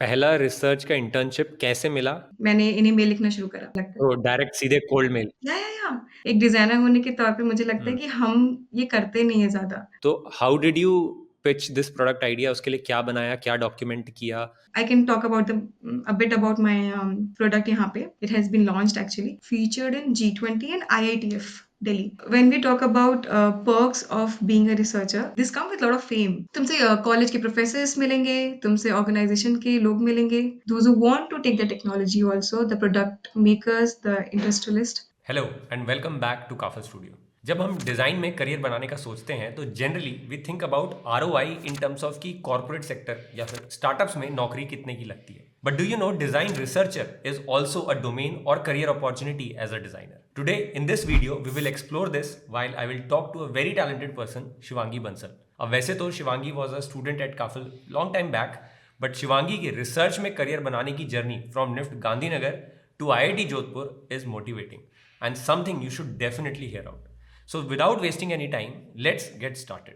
पहला रिसर्च का इंटर्नशिप कैसे मिला? मैंने इन्हीं मेल लिखना शुरू करा लगता है। तो डायरेक्ट सीधे कोल्ड मेल। या एक डिज़ाइनर होने के तौर पे मुझे लगता है हुँ। कि हम ये करते नहीं है ज़्यादा। तो how did you pitch this product idea? उसके लिए क्या बनाया, क्या डॉक्यूमेंट किया? I can talk about a bit about my product यहाँ पे. It has been launched actually, featured in G20 and IITF Delhi. When we talk about perks of being a researcher, this comes with a lot of fame. तुमसे college के professors मिलेंगे, तुमसे organisation के लोग मिलेंगे, those who want to take the technology also, the product makers, the industrialists. Hello and welcome back to Kafal studio. जब हम design में करियर बनाने का सोचते हैं तो generally we think about ROI in terms of की कॉर्पोरेट सेक्टर या फिर स्टार्टअप्स में नौकरी कितने की लगती है। But do you know design researcher is also a domain और career opportunity as a designer. Today in this video we will explore this while I will talk to a very talented person, Shivangi Bansal. अब वैसे तो Shivangi was a student at काफल long time back, but Shivangi की research में career बनाने की journey from NIFT Gandhinagar to IIT Jodhpur is motivating and something you should definitely hear out. So, without wasting any time, let's get started.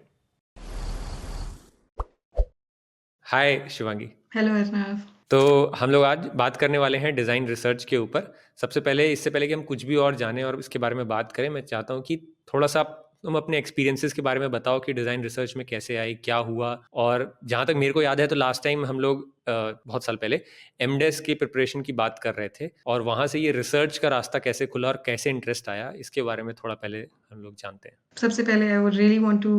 Hi Shivangi. Hello Arnav. तो हम लोग आज बात करने वाले हैं डिज़ाइन रिसर्च के ऊपर। सबसे पहले इससे पहले कि हम कुछ भी और जानें और इसके बारे में बात करें, मैं चाहता हूँ कि थोड़ा-सा तुम अपने एक्सपीरियंसेस के बारे में बताओ कि डिज़ाइन रिसर्च में कैसे आई, क्या हुआ? और जहाँ तक मेरे को याद है तो लास्ट टाइम हम लोग बहुत साल पहले एमडेस की प्रिपरेशन की बात कर रहे थे और वहाँ से ये रिसर्च का रास्ता कैसे खुला और कैसे इंटरेस्ट आया, इसके बारे में थोड़ा पहले हम लोग जानते हैं। सबसे पहले I would really want to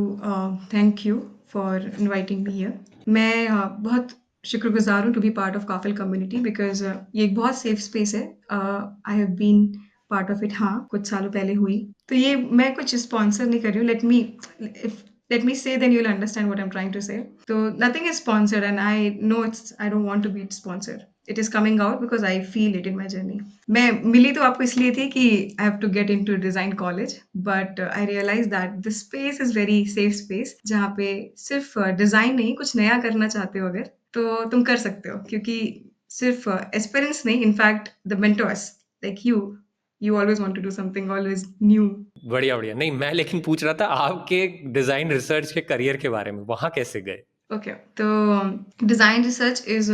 thank you for inviting me here. मैं बहुत शुक्रगुज़ार हूँ to be part of Kafal community because ये एक बहुत सेफ स्पेस है। I have been part of it, हाँ, कुछ सालों पहले हुई। तो ये मैं कुछ स्पॉन्सर नहीं कर रही हूँ। Let me say then you will understand what I am trying to say. तो nothing is sponsored and I know it's I don't want to be sponsored. It is coming out because I feel it in my journey. मैं मिली तो आपको इसलिए थी कि I have to get into design college, but I realise that the space is very safe space जहाँ पे सिर्फ डिज़ाइन नहीं, कुछ नया करना चाहते हो अगर, तो तुम कर सकते हो क्योंकि सिर्फ एस्पिरेंट्स नहीं, in fact the mentors like you always want to do something always new. बढ़िया, बढ़िया। नहीं, मैं लेकिन पूछ रहा था आपके डिज़ाइन रिसर्च के करियर के बारे में, वहाँ कैसे गए? ओके, तो design research is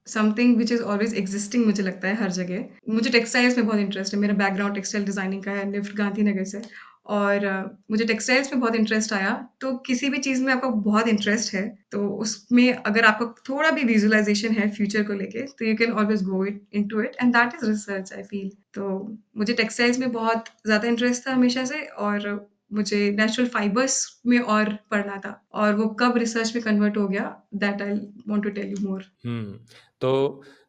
something which is always existing, मुझे लगता है हर जगह। मुझे टेक्सटाइल्स में बहुत इंटरेस्ट है, मेरा बैकग्राउंड टेक्सटाइल डिज़ाइनिंग का है, निफ्ट गांधीनगर से। और मुझे टेक्सटाइल्स में बहुत इंटरेस्ट आया, तो किसी भी चीज़ में आपका बहुत इंटरेस्ट है, तो उसमें अगर आपको थोड़ा भी विजुअलाइज़ेशन है फ्यूचर को लेके, तो you can always go into it and that is research I feel. तो मुझे टेक्सटाइल्स में बहुत ज़्यादा इंटरेस्ट था हमेशा से, और मुझे नेचुरल फाइबर्स में और पढ़ना था, और वो कब रिसर्च में कन्वर्ट हो गया, that I want to tell you more.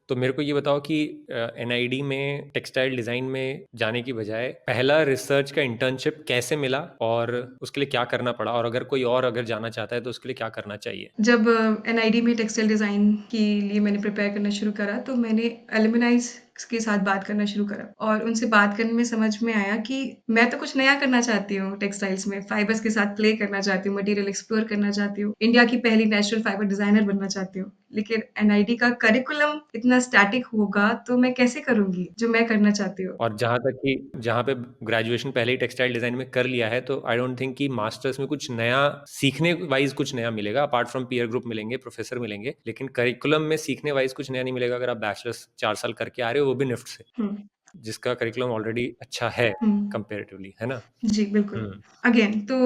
तो मेरे को ये बताओ कि एनआईडी में टेक्सटाइल डिज़ाइन में जाने की बजाय पहला रिसर्च का इंटर्नशिप कैसे मिला और उसके लिए क्या करना पड़ा? और अगर कोई और अगर जाना चाहता है तो उसके लिए क्या करना चाहिए? जब एनआईडी में टेक्सटाइल डिज़ाइन के लिए मैंने प्रिपेयर करना शुरू करा, तो मैंने एलुमनाइज़ के साथ बात करना शुरू करा, और उनसे बात करने में समझ में आया कि मैं तो कुछ नया करना चाहती हूँ टेक्सटाइल्स में, फाइबर्स के साथ प्ले करना चाहती हूँ, मटेरियल एक्सप्लोर करना चाहती हूँ, इंडिया की पहली नेचुरल फाइबर डिज़ाइनर बनना चाहती हूँ। लेकिन एनआईडी का करिकुलम इतना स्टैटिक होगा, तो मैं कैसे करूँगी जो मैं करना चाहती हूँ? और जहाँ तक कि जहाँ पे ग्रेजुएशन पहले ही टेक्सटाइल डिज़ाइन में कर लिया है, तो आई डोंट थिंक कि मास्टर्स में कुछ नया सीखने वाइज़ कुछ नया मिलेगा, अपार्ट फ्रॉम पीयर ग्रुप मिलेंगे, प्रोफेसर मिलेंगे, लेकिन करिकुलम में सीखने वाइज़ कुछ नया नहीं मिलेगा अगर आप बैचलर्स 4 साल करके आ रहे हो, वो भी निफ्ट से, हुँ, जिसका करिकुलम ऑलरेडी अच्छा है हुँ। कंपैरेटिवली, है ना? जी, बिल्कुल। हुँ। अगेन तो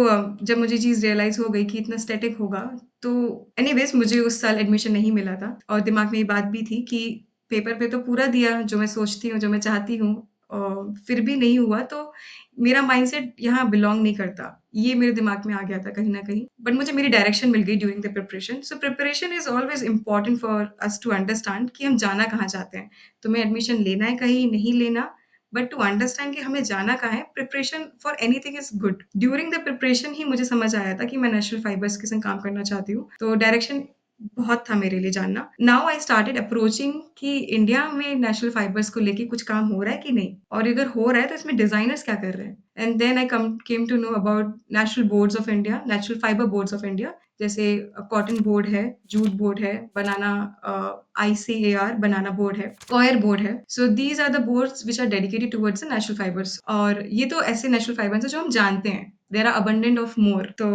जब मुझे चीज़ रियलाइज़ हो गई कि इतना स्टैटिक होगा, तो एनीवेज़ मुझे उस साल एडमिशन नहीं मिला था, और दिमाग में ये बात भी थी कि पेपर पे तो पूरा दिया जो मैं सोचती हूँ, जो मैं चाहती हूँ, फिर भी नहीं हुआ, तो मेरा माइंडसेट यहाँ बिलॉन्ग नहीं करता। ये मेरे दिमाग में आ गया था कहीं न कहीं। बट मुझे मेरी डायरेक्शन मिल गई during the preparation. So preparation is always important for us to understand कि हम जाना कहाँ चाहते हैं। तुम्हें एडमिशन लेना है कहीं, नहीं लेना, बट टू अंडरस्टैंड कि हमें जाना कहाँ है, preparation for anything is good. During the preparation ही मुझे समझ आया था कि मैं नेचुरल फाइबर्स के संग काम करना चाहती हूँ। तो डायरेक्शन बहुत था मेरे लिए जानना। नाउ आई स्टार्टेड अप्रोचिंग कि इंडिया में नेचुरल फाइबर्स को लेके कुछ काम हो रहा है कि नहीं? और अगर हो रहा है तो इसमें डिज़ाइनर्स क्या कर रहे हैं? And then I came to know about natural boards of India, natural fibre boards of India, जैसे कॉटन बोर्ड है, जूट बोर्ड है, बनाना आईसीएआर बनाना बोर्ड है, कॉयर बोर्ड है। So these are the boards which are dedicated towards the natural fibres, और ये तो ऐसे natural fibres हैं जो हम जानते हैं। There are abundant of more. तो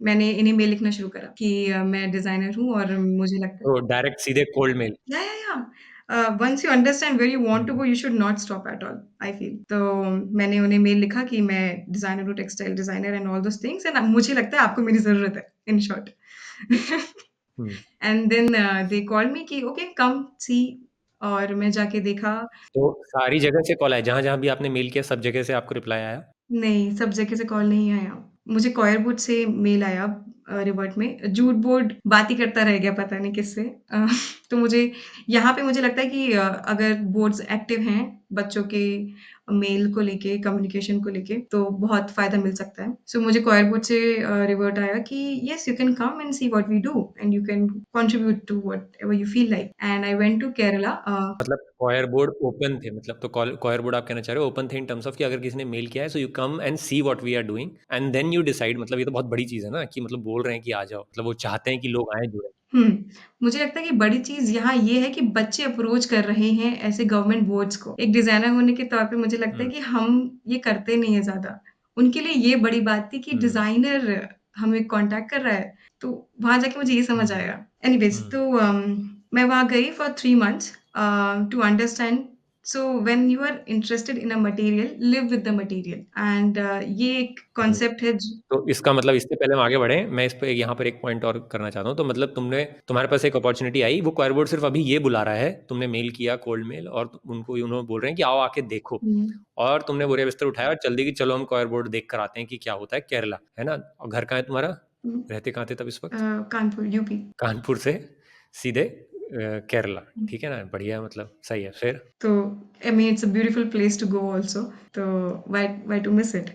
मैंने इन्हीं मेल लिखना शुरू करा कि मैं डिज़ाइनर हूँ और मुझे लगता है। तो डायरेक्ट सीधे cold mail. Once you understand where you want to go, you should not stop at all, I feel. तो मैंने उन्हें मेल लिखा कि मैं डिजाइनर हूँ, textile designer and all those things, and मुझे लगता है आपको मेरी ज़रूरत है, in short. Hmm. And then they called me कि ओके कम सी, और मैं जाके देखा। तो सारी जगह से कॉल आया, जहां जहां भी आपने मेल किया सब जगह से आपको रिप्लाई आया? नहीं, सब जगह से कॉल नहीं आया। मुझे कॉयर बोर्ड से मेल आया रिवर्ट में। जूट बोर्ड बात ही करता रह गया पता नहीं किससे। तो मुझे यहाँ पे मुझे लगता है कि अगर बोर्ड्स एक्टिव हैं बच्चों के मेल को लेके, कम्युनिकेशन को लेके, तो बहुत फ़ायदा मिल सकता है। सो मुझे कॉयर बोर्ड से रिवर्ट आया कि yes you can come and see what we do and you can contribute to whatever you feel like, and I went to Kerala. मतलब कॉयर बोर्ड ओपन थे, मतलब तो कॉयर बोर्ड आप कहना चाह रहे हो ओपन थे इन टर्म्स ऑफ कि अगर किसी ने मेल किया है so you come and see what we are doing and then you decide. मतलब ये तो बहुत बड़ी चीज़ है ना कि मतलब बोल रहे हैं कि आ जाओ, मतलब वो चाहते हैं कि लोग आए जुड़े। हुँ, मुझे लगता है कि बड़ी चीज़ यहाँ ये है कि बच्चे अप्रोच कर रहे हैं ऐसे गवर्नमेंट बोर्ड्स को। एक डिज़ाइनर होने के तौर पे मुझे लगता है हम्म। कि हम ये करते नहीं हैं ज़्यादा। उनके लिए ये बड़ी बात थी कि हम्म। डिज़ाइनर हमें कॉन्टैक्ट कर रहा है, तो वहाँ जाके मुझे ये समझ हम्म। आया। Anyways, hmm. तो मैं वहाँ गई for 3 months to understand. So when you are interested in a material, live with the material, and ये एक हम्म। कॉन्सेप्ट है ज तो इसका मतलब, इससे पहले हम आगे बढ़े, मैं इस पे यहाँ पर एक पॉइंट और करना चाहता हूँ। तो मतलब तुम्हारे पास एक अपॉर्चुनिटी आई, वो कॉयर बोर्ड सिर्फ अभी ये बुला रहा है, तुमने मेल किया कोल्ड मेल और उन्होंने बोल रहे हैं कि आओ आके देखो, हुँ, और तुमने बोरे बिस्तर उठाया और चल दी कि चलो हम कॉयर बोर्ड देख कर आते हैं कि क्या होता है केरला, है ना? और घर कहाँ है तुम्हारा? हुँ, रहते कहाँ थे तब इस वक्त? कानपुर, यूपी। कानपुर से सीधे केरला, ठीक है ना? बढ़िया, मतलब सही है। फिर? तो I mean it's a beautiful place to go also, तो व्हाई टू मिस इट।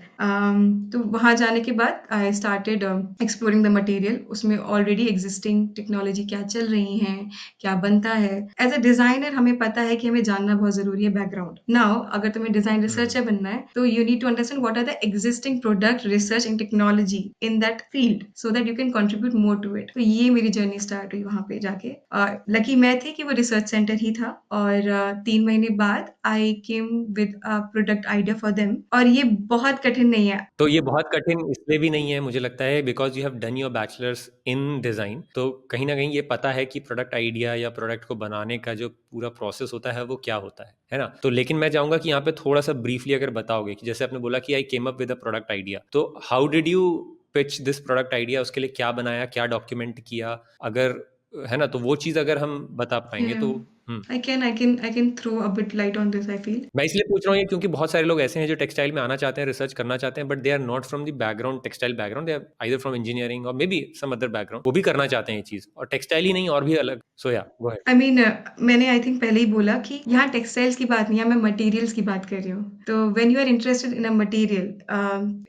तो वहाँ जाने के बाद I started exploring the material. उसमें ऑलरेडी एग्जिस्टिंग टेक्नोलॉजी क्या चल रही हैं, क्या बनता है। एज अ डिजाइनर हमें पता है कि हमें जानना बहुत जरूरी है बैकग्राउंड। नाउ अगर तुम्हें डिजाइन हम्म। रिसर्चर बनना है तो you need to understand what are the existing product research and technology in that field so that you can contribute more to it. तो ये मेरी जर्नी स्टार्ट हुई वहाँ पे जाके। लकी मैं थी कि वो रिसर्च सेंटर ही था, और 3 महीने बाद I came with a product idea for them, और ये बहुत कठिन नहीं है। तो ये बहुत कठिन इसलिए भी नहीं है मुझे लगता है, because you have done your bachelors in design, तो कहीं ना कहीं ये पता है कि प्रोडक्ट आइडिया या प्रोडक्ट को बनाने का जो पूरा प्रोसेस होता है वो क्या होता है ना? तो लेकिन मैं चाहूंगा कि यहाँ पे थोड़ा सा ब्रीफली अगर बताओगे कि जैसे आपने बोला कि I came up with a product idea, तो how did you pitch this product idea? उसके लिए क्या बनाया, क्या डॉक्यूमेंट किया, अगर है ना, तो वो चीज़ अगर हम बता पाएंगे तो। Hmm. I can throw a bit light on this, I feel. मैं इसलिए पूछ रहा हूँ ये क्योंकि बहुत सारे लोग ऐसे हैं जो टेक्सटाइल में आना चाहते हैं, रिसर्च करना चाहते हैं, but they are not from the background, textile background, they are either from engineering और maybe some other background, वो भी करना चाहते हैं ये चीज़, और टेक्सटाइल ही नहीं और भी अलग। सो या गो अहेड। आई मीन मैंने आई थिंक पहले ही बोला कि यहाँ टेक्सटाइल्स की बात नहीं है, मैं मटेरियल्स की बात कर रही हूँ। तो when you are interested in a material,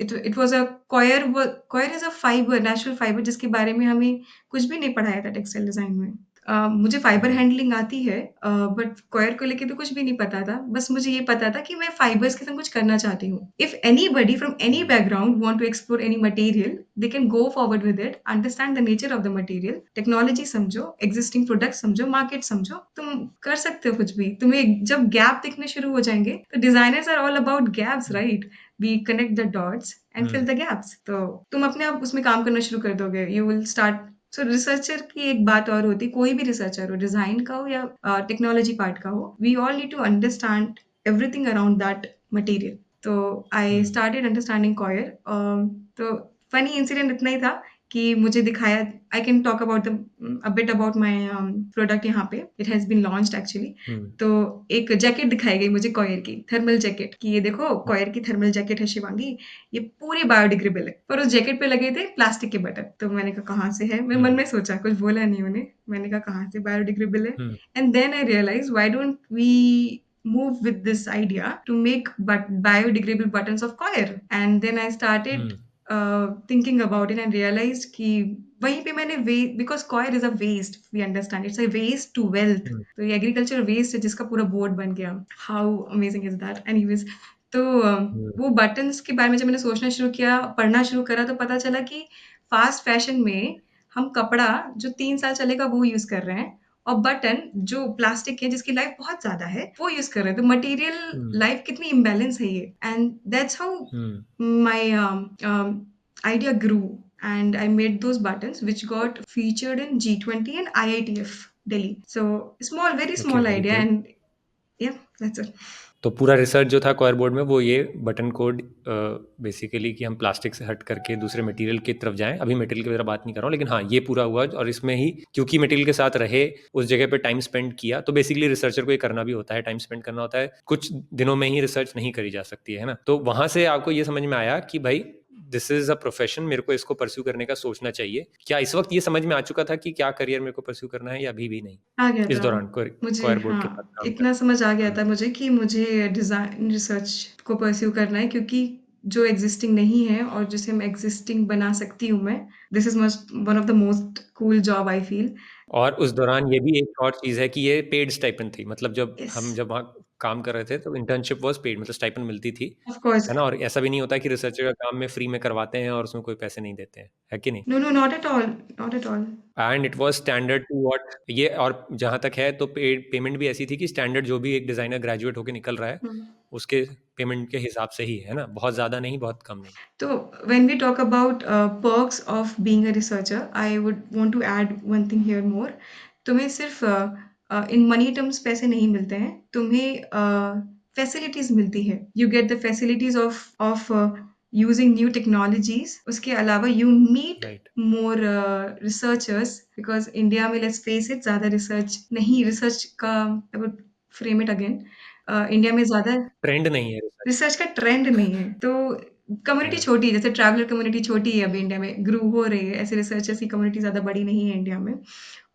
it was a coir. Coir is a fibre, natural fibre, जिसके बारे में हमें कुछ भी नहीं पढ़ाया था टेक्सटाइल डिजाइन में। मुझे फाइबर हम्म। हैंडलिंग आती है, बट कॉयर को लेके तो कुछ भी नहीं पता था। बस मुझे ये पता था कि मैं फाइबर्स के संग कुछ करना चाहती हूँ। If anybody from any hmm. Background want to explore any material, they can go forward with it, understand the nature of the material, technology समझो, एग्जिस्टिंग प्रोडक्ट समझो, मार्केट समझो, तुम कर सकते हो कुछ भी। तुम्हें जब गैप दिखने शुरू हो जाएंगे, तो designers are all about gaps, right? We connect the dots and fill hmm. The gaps. तो तुम अपने आप उसमें काम करना शुरू कर दोगे, you will start. So researcher की एक बात और होती है, कोई भी रिसर्चर हो, डिजाइन का हो या टेक्नोलॉजी पार्ट का हो, we all need to understand everything around that material. तो I hmm. Started understanding coir. तो फनी इंसिडेंट इतना ही था कि मुझे दिखाया। I can talk about the a bit about my product. यहाँ पे it has been launched actually. Hmm. तो एक जैकेट दिखाई गई मुझे कॉयर की, थर्मल जैकेट, कि ये देखो कॉयर की थर्मल जैकेट है शिवांगी, ये पूरी बायोडिग्रेडेबल है। पर उस जैकेट पे लगे थे प्लास्टिक के बटन। तो मैंने कहा कहाँ से है, मैं मन हम्म। में सोचा, कुछ बोला नहीं उन्हें। मैंने कहा कहाँ से बायोडिग्रेडेबल है। Hmm. And then I realise why don't we move with this idea to make biodegradable buttons of coir. And then I started hmm. thinking about it and realized कि वहीं पे मैंने because coir is a waste, we understand it's a waste to wealth। हम्म। तो ये agriculture waste है जिसका पूरा board बन गया। How amazing is that. Anyways, तो हम्म। वो बटन्स के बारे में जब मैंने सोचना शुरू किया, पढ़ना शुरू करा, तो पता चला कि फास्ट फैशन में हम कपड़ा जो 3 साल चलेगा वो यूज कर रहे हैं, और बटन जो प्लास्टिक के जिसकी लाइफ बहुत ज्यादा है वो यूज कर रहे हैं। तो मटेरियल हम्म। लाइफ कितनी इम्बैलेंस है ये। And that's how hmm. my idea grew, and I made those buttons which got featured in G20 and IITF. Delhi. So small, very okay, small very idea, good. and yeah, that's it. तो पूरा research जो था क्वायर board में वो ये button code basically कि हम plastic से हट करके दूसरे मटेरियल की तरफ जाएं। अभी मटेरियल की तरफ बात नहीं कर रहा हूँ, लेकिन हाँ ये पूरा हुआ और इसमें ही क्योंकि मटेरियल के साथ रहे, उस जगह पे टाइम स्पेंड किया। तो बेसिकली रिसर्चर को ये करना भी होता है, टाइम स्पेंड करना होता है, कुछ दिनों में ही रिसर्च नहीं करी जा सकती है ना। तो वहां से आपको ये समझ में आया कि भाई दिस इज अ प्रोफेशन, मेरे को इसको परस्यू करने का सोचना चाहिए। क्या इस वक्त ये समझ में आ चुका था कि क्या करियर मेरे को परस्यू करना है या अभी भी नहीं? आ गया इस था दौरान मुझे, क्वायर बोर्ड के साथ हाँ, काम इतना करते समझ आ गया हुए? था मुझे कि मुझे डिज़ाइन रिसर्च को परस्यू करना है, क्योंकि जो एग्ज़िस्टिंग नहीं है और जिसे मैं एग्ज़िस्टिंग बना सकती हूँ मैं, this is must one of the most cool job I feel. और उस दौरान ये भी एक और चीज़ है कि ये पेड स्टाइपेंड थी। मतलब यस, जब वहाँ काम कर रहे थे तो इंटर्नशिप वाज़ पेड, मतलब स्टाइपेंड मिलती थी, ऑफ़ कोर्स। है ना? और ऐसा भी नहीं होता कि रिसर्चर का काम में फ्री में करवाते हैं और उसमें कोई पैसे नहीं देते हैं, है कि नहीं? No, no, not at all, not at all. And it was standard to what ये, और जहाँ तक है तो पेमेंट भी ऐसी थी कि स्टैंडर्ड जो भी एक डिज़ाइनर ग्रेजुएट होके निकल रहा है, हुँ। उसके पेमेंट के हिसाब से ही, है ना? बहुत ज़्यादा नहीं, बहुत कम नहीं। So when we talk about perks of being a researcher, I would want to add one thing here more. तुम्हें सिर्फ इन मनी टर्म्स पैसे नहीं मिलते हैं, तुम्हें फैसिलिटीज मिलती है। You get the facilities of using new technologies. उसके अलावा you meet right. More researchers, because India में लेट्स फेस इट ज़्यादा रिसर्च नहीं, रिसर्च का I would frame it again, India में ज़्यादा ट्रेंड नहीं है रिसर्च रिसर्च का ट्रेंड नहीं है। तो का। कम्युनिटी या छोटी है, जैसे ट्रैवलर कम्युनिटी छोटी है अभी इंडिया में, ग्रो हो रही है, ऐसे रिसर्चर्स की कम्युनिटी ज़्यादा बड़ी नहीं है इंडिया में।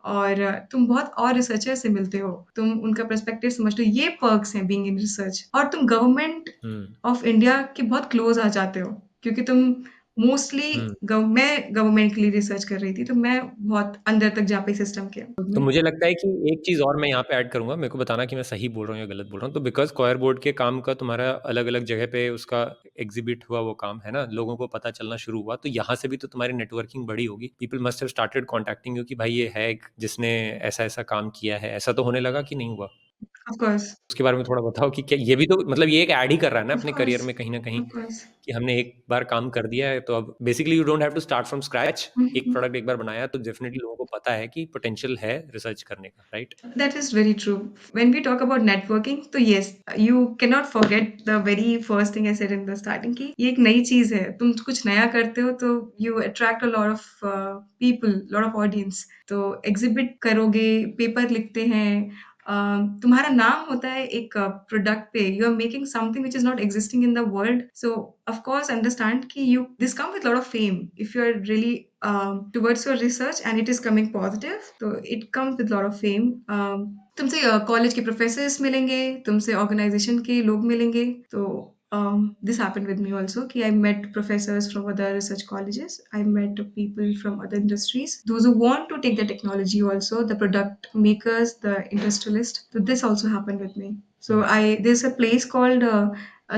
और तुम बहुत और रिसर्चर से मिलते हो, तुम उनका पर्सपेक्टिव समझते हो, ये पर्क्स हैं बीइंग इन रिसर्च। और तुम गवर्नमेंट हुँ, ऑफ इंडिया के बहुत क्लोज आ जाते हो, क्योंकि तुम मोस्टली हुँ। मैं गवर्नमेंट के लिए रिसर्च कर रही थी, तो मैं बहुत अंदर तक जा पाई सिस्टम के। तो मुझे लगता है कि एक चीज़ और मैं यहाँ पे ऐड करूँगा, मेरे को बताना कि मैं सही बोल रहा हूँ या गलत बोल रहा हूँ। तो बिकॉज़ क्वायर बोर्ड के काम का तुम्हारा अलग-अलग जगह पे उसका एग्ज़िबिट हुआ वो काम, है ना? लोगों को पता चलना शुरू हुआ, तो यहाँ से भी तो तुम्हारी नेटवर्किंग बढ़ी होगी। People must have started contacting you कि भाई ये है एक जिसने ऐसा-ऐसा काम किया है। ऐसा तो होने लगा कि नहीं हुआ? ऑफ कोर्स, उसके बारे में थोड़ा बताओ कि क्या ये भी तो मतलब ये एक ऐड ही कर रहा है ना ऑफ अपने करियर कोर्स, में कहीं न कहीं, ऑफ कोर्स। कि हमने एक बार काम कर दिया है तो अब basically you don't have to start from scratch. एक प्रोडक्ट एक बार बनाया तो डेफिनिटली लोगों को पता है कि पोटेंशियल है रिसर्च करने का, right? That is very true. When we talk about networking, तो yes, you cannot forget the very first thing I said in the starting कि ये एक नई चीज़ है। तुम कुछ नया करते हो तो you attract a lot of people, lot of audience. तो exhibit करोगे, पेपर लिखते हैं, अ, तुम्हारा नाम होता है एक प्रोडक्ट पे, you are making something which is not existing in the world. So of course understand कि you this come with lot of fame if you are really towards your research and it is coming positive, so it comes with lot of fame. तुमसे college के professors मिलेंगे, तुमसे organisation के लोग मिलेंगे। तो this happened with me also कि I met professors from other research colleges, I met people from other industries, those who want to take the technology also, the product makers, the industrialists. So this also happened with me. So I there's a place called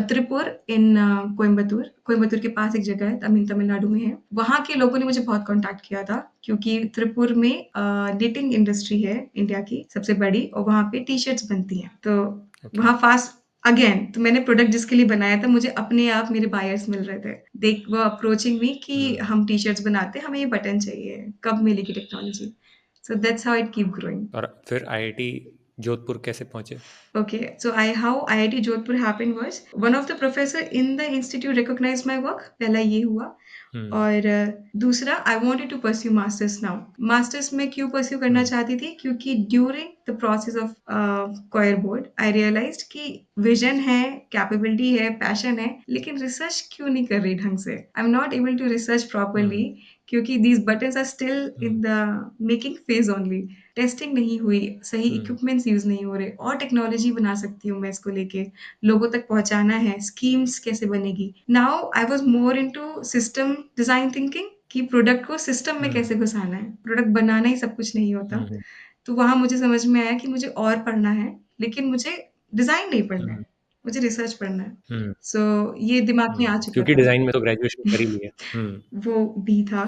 Tripura इन कोयम्बतूर, कोयम्बतूर के पास एक जगह है, तमिलनाडु में है। वहाँ के लोगों ने मुझे बहुत कॉन्टैक्ट किया था, क्योंकि त्रिपुर में निटिंग इंडस्ट्री है इंडिया की सबसे बड़ी, और वहाँ पे टी-शर्ट्स बनती हैं। तो ओके। वहाँ फास्ट अगेन, तो मैंने प्रोडक्ट जिसके लिए बनाया था, मुझे अपने आप मेरे बायर्स मिल रहे थे। देख वो अप्रोचिंग मी कि हुँ। हम टी-शर्ट्स बनाते हैं, हमें ये बटन चाहिए, कब मिलेगी technology? So that's how it keep growing. और फिर आईआईटी जोधपुर कैसे पहुँचे? Okay, so I how IIT Jodhpur happened was one of the professor in the institute recognized my work. पहला ये हुआ। हुँ, और दूसरा, I wanted to pursue masters now. Masters में क्यों परस्यू करना हुँ, चाहती थी? क्योंकि during the process of coir board I realised कि विजन है, कैपेबिलिटी है, पैशन है, लेकिन रिसर्च क्यों नहीं कर रही ढंग से? I am not able to research hmm, properly, क्योंकि these buttons are still hmm, in the making phase only. Testing नहीं हुई, सही हुँ, इक्विपमेंट्स यूज़ नहीं हो रहे, और टेक्नोलॉजी बना सकती हूँ मैं इसको लेके, लोगों तक पहुँचाना है, स्कीम्स कैसे बनेगी? Now I was more into system design thinking कि प्रोडक्ट को सिस्टम में हुँ, कैसे घुसाना है। प्रोडक्ट बनाना ही सब कुछ नहीं होता। हुँ, हुँ, तो वहाँ मुझे समझ में आया कि मुझे और पढ़ना है, लेकिन मुझे डिज़ाइन नहीं पढ़ना हुँ, है, मुझे रिसर्च पढ़ना है। हुँ, सो ये दिमाग में आ चुका क्योंकि था। डिज़ाइन में तो ग्रेजुएशन कर ही ली है। हुँ, वो भी था।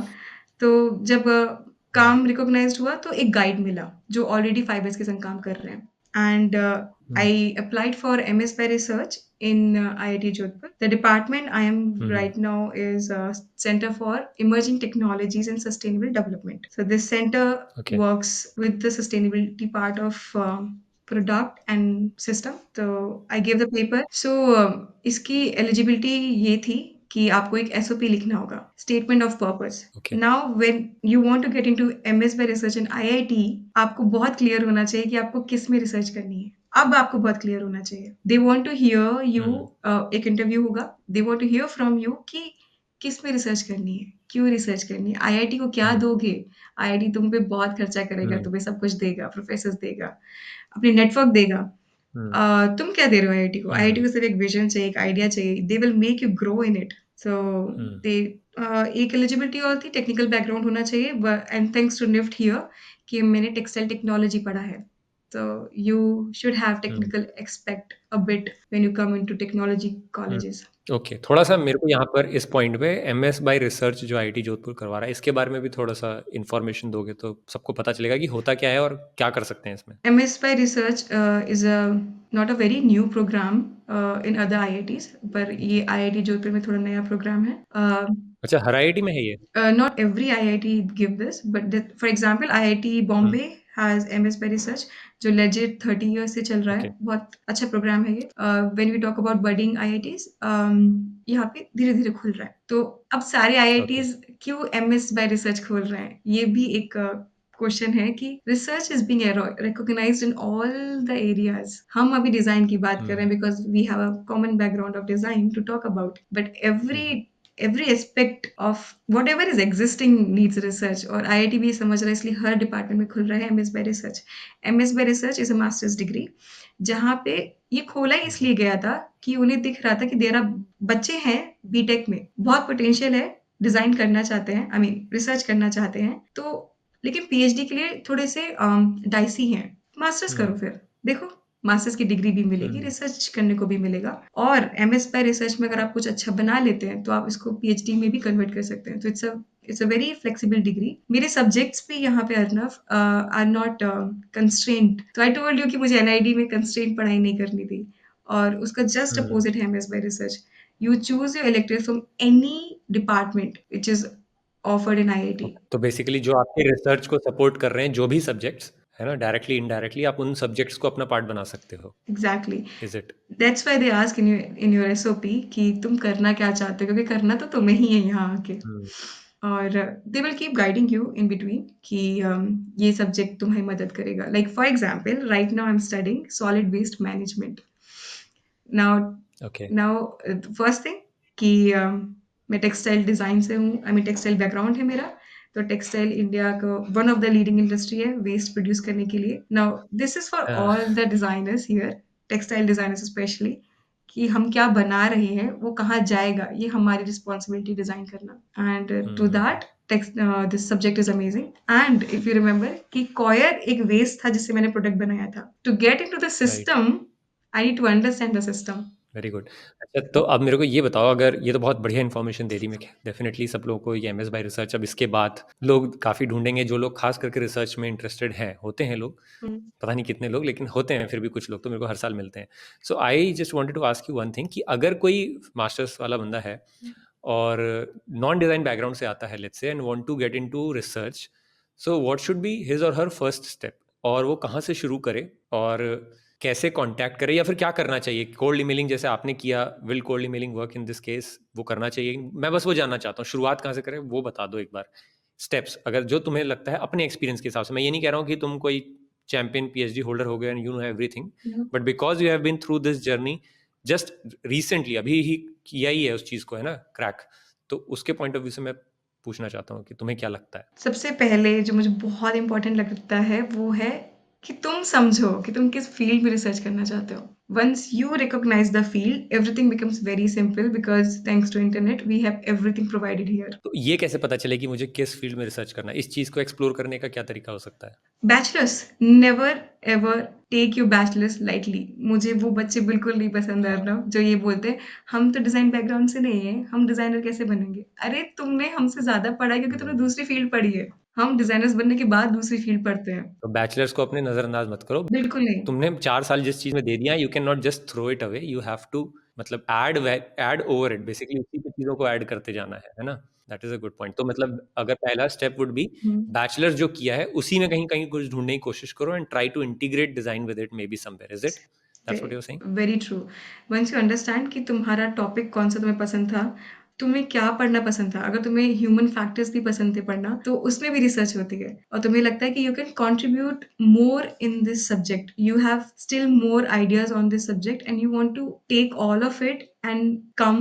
तो जब हुँ, काम रिकॉग्नाइज़्ड हुआ, तो एक गाइड मिला जो ऑलरेडी फाइबर्स के संग काम कर रहे हैं, and hmm, I applied for MS bye research in IIT Jodhpur. The department I am right now is Center for Emerging Technologies and Sustainable Development. So this center Okay. works with the sustainability part of product and system. तो I gave the paper. So इसकी eligibility ये थी कि आपको एक SOP लिखना होगा, Statement of Purpose. Okay. Now when you want to get into MS by Research in IIT, आपको बहुत क्लियर होना चाहिए कि आपको किस में रिसर्च करनी है। अब आपको बहुत क्लियर होना चाहिए। They want to hear you एक इंटरव्यू होगा। They want to hear from you कि किस में रिसर्च करनी है, क्यों रिसर्च करनी है, आईआईटी को क्या दोगे? आईआईटी तुम पे बहुत खर्चा करेगा, तुम्हें सब कुछ देगा, प्रोफेसर्स देगा, अपनी नेटवर्क देगा। तुम क्या दे रहे हो आईआईटी को? आईआईटी को सिर्फ एक विजन चाहिए, एक आइडिया चाहिए। They will make you grow in it. So they एक एलिजिबिलिटी और थी, टेक्निकल बैकग्राउंड होना चाहिए। And thanks to NIFT here कि मैंने टेक्सटाइल टेक्नोलॉजी पढ़ा है। So you should have technical aspect a bit when you come into technology colleges. Okay, थोड़ा सा मेरे को यहाँ पर इस पॉइंट पे MS बाय रिसर्च जो आईआईटी जोधपुर करवा रहा है, इसके बारे में भी थोड़ा सा इन्फॉर्मेशन दोगे तो सबको पता चलेगा कि होता क्या है और क्या कर सकते हैं इसमें। MS by Research is a not a very new program in other IITs, पर ये IIT जोधपुर में थोड़ा नया प्रोग्राम है। अच्छा, हर आईआईटी में है ये? Not every IIT give this, but for example IIT Bombay has MS by Research जो legit 30 years से चल रहा है। बहुत अच्छा प्रोग्राम है ये। When we talk about budding IITs, यहाँ पे धीरे धीरे खुल रहा है। तो अब सारे IITs क्यों MS by Research खोल रहे हैं? ये भी एक क्वेश्चन है कि research is being recognised in all the areas. हम अभी डिजाइन की बात कर रहे हैं because we have a common background of design to talk about, but every aspect of whatever is existing needs research। और IIT भी समझ रहा है, इसलिए हर डिपार्टमेंट में खुल रहा है MS by Research। MS by Research is a masters degree, जहाँ पे ये खोला ही इसलिए गया था कि उन्हें दिख रहा था कि देरा बच्चे हैं बीटेक में, बहुत पोटेंशियल है, डिजाइन करना चाहते हैं, आई मीन रिसर्च करना चाहते हैं, तो लेकिन पीएचडी के लिए थोड़े से डाइसी हैं। मास्टर्स करो, फिर देखो मास्टर्स की डिग्री भी मिलेगी, रिसर्च करने को भी मिलेगा, और MS बाय रिसर्च में अगर आप कुछ अच्छा बना लेते हैं तो आप इसको पीएचडी में भी कन्वर्ट कर सकते हैं। तो it's a very flexible degree. मेरे सब्जेक्ट्स भी यहाँ पे अर्नव आर नॉट कंस्ट्रेंट। तो आई टोल्ड यू कि मुझे एनआईडी में कंस्ट्रेंट पढ़ाई नहीं करनी थी, और उसका जस्ट अपोजिट है MS bye research. You choose your elective from any department which is offered in IIT. तो बेसिकली जो आपके रिसर्च को सपोर्ट कर रहे हैं, जो भी सब्जेक्ट्स है ना, डायरेक्टली इनडायरेक्टली आप उन सब्जेक्ट्स को अपना पार्ट बना सकते हो। Exactly, is it? That's why they ask in your SOP कि तुम करना क्या चाहते हो, क्योंकि करना तो तुम्हें ही है यहाँ आके। और they will keep guiding you in between कि ये सब्जेक्ट तुम्हें मदद करेगा। Like for example right now I am studying solid waste management. Now first thing कि मैं टेक्सटाइल डिजाइन से हूँ, आई मीन टेक्सटाइल बैकग्राउंड है मेरा, तो टेक्सटाइल इंडिया का one of the leading industry है वेस्ट प्रोड्यूस करने के लिए। Now this is for all the designers here, textile designers specially, कि हम क्या बना रहे हैं वो कहाँ जाएगा, ये हमारी रिस्पॉन्सिबिलिटी डिजाइन करना। And to that this subject is amazing. And if you remember कि कॉयर एक वेस्ट था जिससे मैंने प्रोडक्ट बनाया था। To get into the system I need to understand the system. Very good. अच्छा, तो अब मेरे को ये बताओ, अगर ये तो बहुत बढ़िया इन्फॉर्मेशन दे दी मैं, डेफिनेटली सब लोगों को ये MS बाय रिसर्च अब इसके बाद लोग काफ़ी ढूंढेंगे, जो लोग खास करके रिसर्च में इंटरेस्टेड हैं, होते हैं लोग, पता नहीं कितने लोग, लेकिन होते हैं फिर भी कुछ लोग, तो मेरे को हर साल मिलते हैं। So I just wanted to ask you one thing कि अगर कोई मास्टर्स वाला बंदा है और नॉन डिज़ाइन बैकग्राउंड से आता है let's say, and want to get into research, so what should be his और हर फर्स्ट स्टेप, और वो कहाँ से शुरू करे और कैसे कांटेक्ट करे, या फिर क्या करना चाहिए? कोल्ड ईमेलिंग जैसे आपने किया, will cold emailing work in this case? वो करना चाहिए? मैं बस वो जानना चाहता हूँ, शुरुआत कहाँ से करें वो बता दो एक बार, स्टेप्स, अगर जो तुम्हें लगता है अपने एक्सपीरियंस के हिसाब से। मैं ये नहीं कह रहा हूँ कि तुम कोई चैंपियन PhD होल्डर हो गए and you know everything, but because you have been through this journey just recently, अभी ही किया ही है उस चीज़ को, है ना, क्रैक, तो उसके पॉइंट ऑफ व्यू से मैं पूछना चाहता हूँ कि तुम्हें क्या लगता है? सबसे पहले जो मुझे बहुत इंपॉर्टेंट लगता है वो है कि तुम समझो कि तुम किस फील्ड में रिसर्च करना चाहते हो। Once you recognise the field everything becomes very simple because thanks to internet we have everything provided here. तो ये कैसे पता चले कि मुझे किस फील्ड में रिसर्च करना है? इस चीज़ को एक्सप्लोर करने का क्या तरीका हो सकता है? Bachelors, never ever take your bachelors lightly. मुझे वो बच्चे बिल्कुल नहीं पसंद है ना जो ये बोलते हैं हम तो डिजाइन बैकग्राउंड से नहीं है, हम डिजाइनर कैसे बनेंगे। अरे तुमने हमसे ज्यादा पढ़ा है क्योंकि तुमने दूसरी फील्ड पढ़ी है, हम डिजाइनर्स बनने के बाद दूसरी फील्ड पढ़ते हैं। तो बैचलर्स को अपने नजरअंदाज मत करो, बिल्कुल नहीं। तुमने 4 साल जिस चीज में दे दिया, you can not just throw it away, you have to मतलब ऐड ओवर इट, बेसिकली उसी पे चीज़ों को ऐड करते जाना है ना? That is a good point. तो मतलब अगर पहला step would be hmm. Bachelors जो किया है उसी में कहीं-कहीं कुछ ढूँढने की कोशिश करो and try to integrate design with it maybe somewhere, is it? That's what you are saying? Very true. Once you understand कि तुम्हारा टॉपिक कौन-सा तुम्हें पसंद था, तुम्हें क्या पढ़ना पसंद था। अगर तुम्हें ह्यूमन फैक्टर्स भी पसंद थे पढ़ना, तो उसमें भी रिसर्च होती है और तुम्हें लगता है कि you can contribute more in this subject. You have still more ideas on this subject and you want to take all of it and come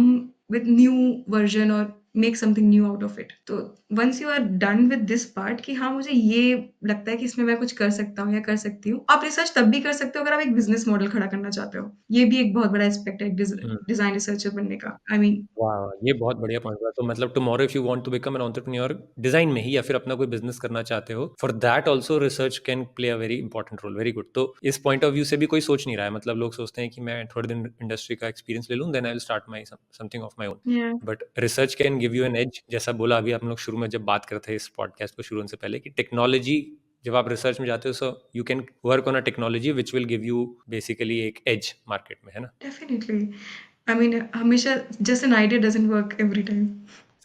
with new version और make something new out of it. तो once you are done with this part कि हाँ, मुझे ये लगता है कि इसमें मैं कुछ कर सकता हूँ या कर सकती हूँ। आप रिसर्च तब भी कर सकते हो अगर आप एक बिज़नेस मॉडल खड़ा करना चाहते हो। ये भी एक बहुत बड़ा एस्पेक्ट है हुँ। डिज़ाइन रिसर्चर बनने का। आई मीन वाह! ये बहुत बढ़िया पॉइंट हुआ। तो मतलब tomorrow if you want to become an entrepreneur design में ही या फिर अपना कोई बिज़नेस करना चाहते हो, for that also research can play a very important role. Very good. तो इस पॉइंट ऑफ व्यू से भी कोई सोच नहीं रहा है। मतलब लोग सोचते हैं कि मैं थोड़े दिन इंडस्ट्री का एक्सपीरियंस ले लूँ, then I will start my something of my own. या but research can give you an edge, जैसा बोला अभी आप लोग शुरू में जब बात करते थे इस पॉडकास्ट को शुरू होने से पहले, कि टेक्नोलॉजी जब आप रिसर्च में जाते हो so you can work on a technology which will give you basically एक एज मार्केट में, है ना? डेफिनिटली। आई मीन हमेशा just an idea doesn't work every time.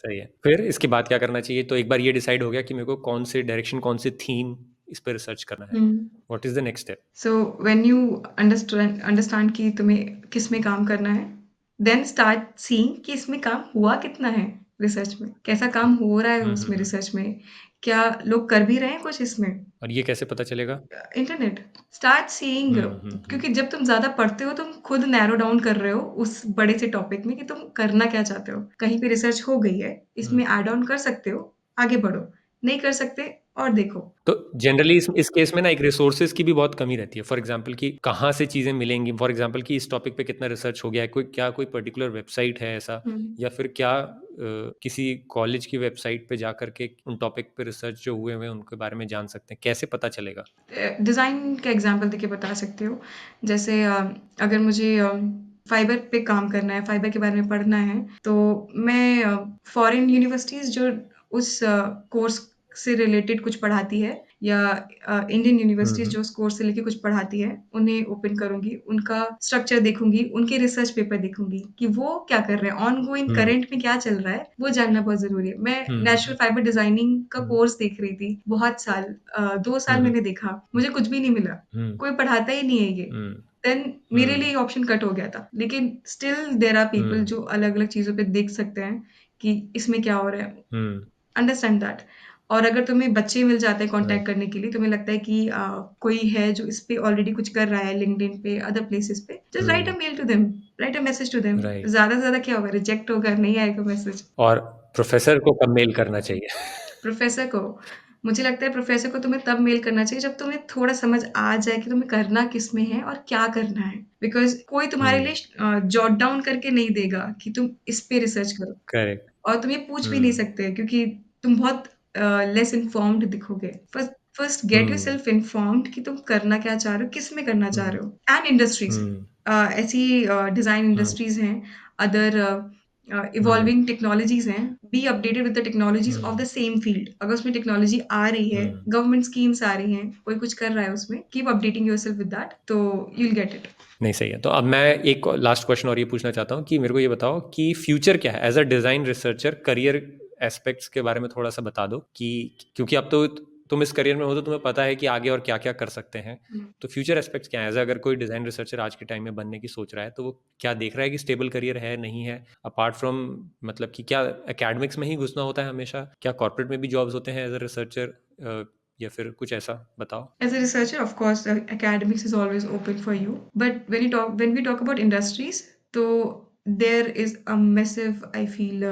सही है। फिर इसके बाद क्या करना चाहिए? तो एक बार ये डिसाइड हो गया कि मेरे को कौन से डायरेक्शन, कौन से थीम इस पे रिसर्च करना है। Hmm. What is the next step? So when you understand कि तुम्हें किस में काम करना है, देन स्टार्ट सीइंग कि इसमें काम हुआ कितना है रिसर्च में, कैसा काम हो रहा है हुँ, हुँ, उसमें हुँ। रिसर्च में, क्या लोग कर भी रहे हैं कुछ इसमें? और ये कैसे पता चलेगा? इंटरनेट स्टार्ट सीइंग हुँ, हुँ, हुँ। क्योंकि जब तुम ज़्यादा पढ़ते हो, तुम खुद नैरो डाउन कर रहे हो उस बड़े से टॉपिक में कि तुम करना क्या चाहते हो। कहीं पे रिसर्च हो गई है, हुँ। इसमें ऐड ऑन कर सकते हो, आगे बढ़ो, नहीं कर सकते और देखो। तो जनरली इस केस में ना एक रिसोर्सेज की भी बहुत कमी रहती है। फॉर एग्जांपल कि कहाँ से चीज़ें मिलेंगी, फॉर एग्जांपल कि इस टॉपिक पे कितना रिसर्च हो गया है, कोई पर्टिकुलर वेबसाइट है ऐसा, हुँ। या फिर क्या किसी कॉलेज की वेबसाइट पे जा करके उन टॉपिक पे रिसर्च जो हुए हुए हैं उनके बारे में जान सकते हैं, कैसे पता चलेगा? डिज़ाइन का एग्ज़ाम्पल देके बता सकती हूँ। जैसे अगर मुझे फाइबर पे काम करना है, फाइबर के बारे में पढ़ना है, तो मैं फॉरेन यूनिवर्सिटीज़ जो उस कोर्स से रिलेटेड कुछ पढ़ाती है या इंडियन हुँ, यूनिवर्सिटीज़ हुँ। जो उस कोर्स से लेके कुछ पढ़ाती है, उन्हें ओपन करूँगी, उनका स्ट्रक्चर देखूँगी, उनके रिसर्च पेपर देखूँगी कि वो क्या कर रहे हैं, ऑनगोइंग हुँ। करंट में क्या चल रहा है, वो जानना बहुत ज़रूरी है। मैं हुँ, हुँ, नेचुरल फाइबर डिज़ाइनिंग का हुँ। कोर्स देख रही थी, बहुत साल 2 हुँ, साल हुँ। मैंने देखा, मुझे कुछ भी नहीं मिला, हुँ, कोई पढ़ाता ही नहीं है ये। हुँ, देन मेरे लिए हुँ, ये ऑप्शन कट हो गया था। लेकिन स्टिल देयर आर पीपल हुँ, जो अलग-अलग चीज़ों पे देख सकते हैं कि इसमें क्या हो रहा है। हुँ। Understand that. और अगर तुम्हें बच्चे मिल जाते हैं कॉन्टैक्ट राइट, करने के लिए, तुम्हें लगता है कि कोई है जो इस पे ऑलरेडी कुछ कर रहा है लिंक्डइन पे, अदर प्लेसेस पे, just write hmm, a mail to them, write a message to them. Right. ज़्यादा से ज़्यादा क्या होगा, रिजेक्ट होगा, नहीं आएगा मैसेज। और प्रोफ़ेसर को कब मेल करना चाहिए? प्रोफ़ेसर को, मुझे लगता है प्रोफ़ेसर को तुम्हें तब मेल करना चाहिए जब तुम्हें थोड़ा समझ आ जाए कि तुम्हें करना किसमें है और क्या करना है। बिकॉज़ कोई तुम्हारे लिए हुँ, जॉट डाउन करके नहीं देगा कि तुम इस पे रिसर्च करो करेक्ट। और तुम ये पूछ भी नहीं हुँ, सकते क्योंकि तुम बहुत लेस इन्फॉर्म्ड दिखोगे। First first get hmm, yourself informed कि तुम करना क्या चाह रहे हो, किसमें करना चाह हुँ, रहे हो एंड इंडस्ट्रीज़। हुँ, ऐसी डिज़ाइन हुँ, इंडस्ट्रीज़ हैं, अदर हुँ, इवॉल्विंग टेक्नोलॉजीज़ हैं, be updated with the technologies of hmm, the same field. अगर उसमें टेक्नोलॉजी आ रही है, हुँ। गवर्नमेंट स्कीम्स आ रही हैं, कोई कुछ कर रहा है उसमें, keep updating yourself with that, तो यू विल गेट इट। नहीं, सही है। तो अब मैं एक लास्ट क्वेश्चन और ये पूछना चाहता हूँ कि मेरे को ये बताओ कि फ्यूचर क्या है? As a design researcher career aspects के बारे में थोड़ा-सा बता दो कि क्योंकि अब तो तुम इस करियर में हो तो तुम्हें पता है कि आगे और क्या-क्या कर सकते हैं। हुँ। तो फ्यूचर एस्पेक्ट्स क्या हैं? एज़ अगर कोई डिज़ाइन रिसर्चर आज के टाइम में बनने की सोच रहा है, तो वो क्या देख रहा है कि स्टेबल करियर है, नहीं है? अपार्ट फ्रॉम मतलब कि क्या एकेडमिक्स में ही घुसना होता है हमेशा? क्या कॉर्पोरेट में भी जॉब्स होते हैं एज़ अ रिसर्चर, या फिर कुछ ऐसा बताओ? As a researcher, of course, academics is always open for you. But when we talk about industries, so there is a massive, I feel,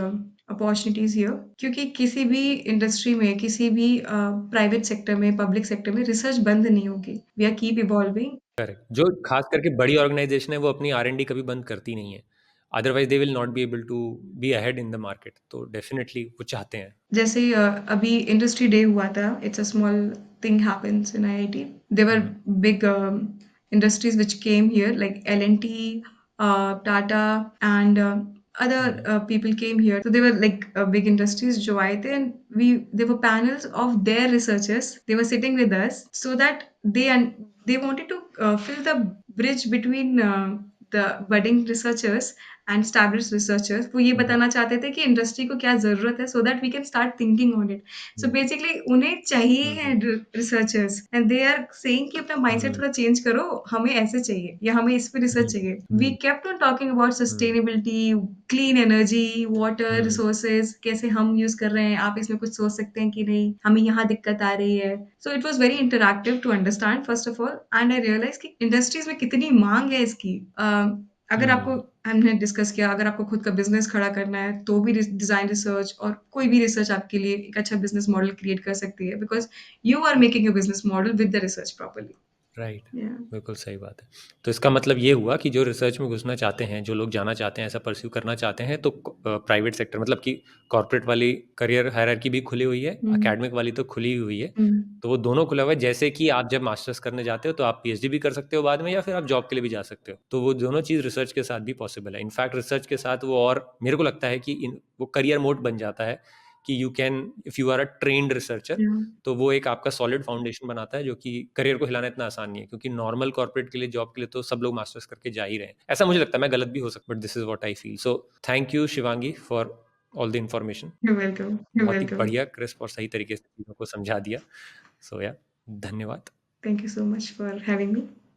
opportunities here. क्योंकि किसी भी इंडस्ट्री में, किसी भी प्राइवेट सेक्टर में, पब्लिक सेक्टर में research बंद नहीं होगी. We are keep evolving. Correct. जो खास करके बड़ी ऑर्गेनाइजेशन है वो अपनी R&D कभी बंद करती नहीं है। Otherwise they will not be able to be ahead in the market. तो डेफिनेटली वो चाहते हैं। जैसे अभी इंडस्ट्री डे हुआ था. It's a small thing happens in IIT. There were hmm, big industries which came here like L&T, Tata, and other hmm, people came here. So they were like big industries जो आए थे, and there were panels of their researchers. They were sitting with us so that they wanted to fill the bridge between the budding researchers and established researchers, वो ये बताना चाहते थे कि industry को क्या ज़रूरत है, so that we can start thinking on it. So basically उन्हें चाहिए है researchers, and they are saying कि अपना माइंडसेट थोड़ा चेंज करो, हमें ऐसे चाहिए या हमें इस पे रिसर्च चाहिए। We kept on talking about sustainability, clean energy, water resources कैसे हम यूज़ कर रहे हैं, आप इसमें कुछ सोच सकते हैं कि नहीं, हमें यहाँ दिक्कत आ रही है। So it was very interactive to understand first of all, and I realise कि इंडस्ट्रीज़ में कितनी माँग है इसकी। अगर आपको, हमने डिस्कस किया, अगर आपको खुद का बिज़नेस खड़ा करना है, तो भी डिज़ाइन रिसर्च और कोई भी रिसर्च आपके लिए एक अच्छा बिज़नेस मॉडल क्रिएट कर सकती है, because you are making a business model with the research properly. Right, या बिल्कुल सही बात है। तो इसका मतलब ये हुआ कि जो रिसर्च में घुसना चाहते हैं, जो लोग जाना चाहते हैं, ऐसा परस्यू करना चाहते हैं, तो प्राइवेट सेक्टर मतलब कि कॉर्पोरेट वाली करियर हायरार्की भी खुली हुई है, एकेडमिक वाली तो खुली हुई है। तो वो दोनों खुला हुआ है। जैसे कि आप जब मास्टर्स करने जाते हो तो आप पीएचडी भी कर सकते हो बाद में, या फिर आप जॉब के लिए भी जा सकते हो। तो वो दोनों चीज़ रिसर्च के साथ भी पॉसिबल है। इनफैक्ट रिसर्च के साथ वो, और मेरे को लगता है कि वो करियर मोड बन जाता है कि you can, if you are a trained researcher, तो वो एक आपका सॉलिड फाउंडेशन बनाता है, जो कि करियर को हिलाना इतना आसान नहीं है, क्योंकि नॉर्मल कॉर्पोरेट के लिए, जॉब के लिए तो सब लोग मास्टर्स करके जा ही रहे हैं। ऐसा मुझे लगता है, मैं गलत भी हो सकता, but this is what I feel. So thank you Shivangi for all the information. You welcome, you बहुत ही वेलकम। बढ़िया, क्रिस्प और सही तरीके से चीज़ों को समझा दिया। सो या, धन्यवाद। Thank you so much for having me.